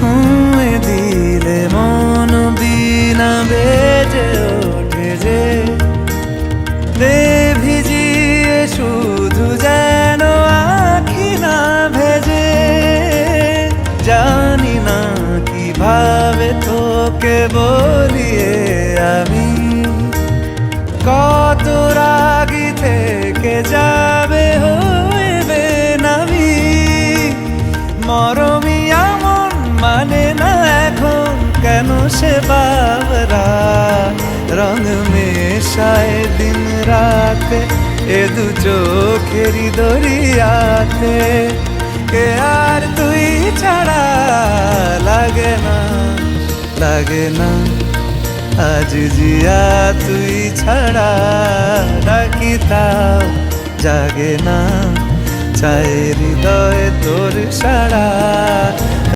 ছুঁয়ে দিলে মন বিনা বেজে ওঠে যে দে ভিজিয়ে শুধু যেন আখি না ভেজে। জানি না কিভাবে তোকে বলিয়ে আমি কত রাগি থেকে যাবে হইবে নামি। মরমি এমন মানে না এখন কেন সে বাবরা রং মেশায় দিন রাতে এ দু চোখেরই দরিয়াতে। কে আর তুই ছাড়া লাগে না লাগে না আজ জিয়া তুই ছাড়া ডাকি তাও জাগে না চায় হৃদয় তোর সাড়া।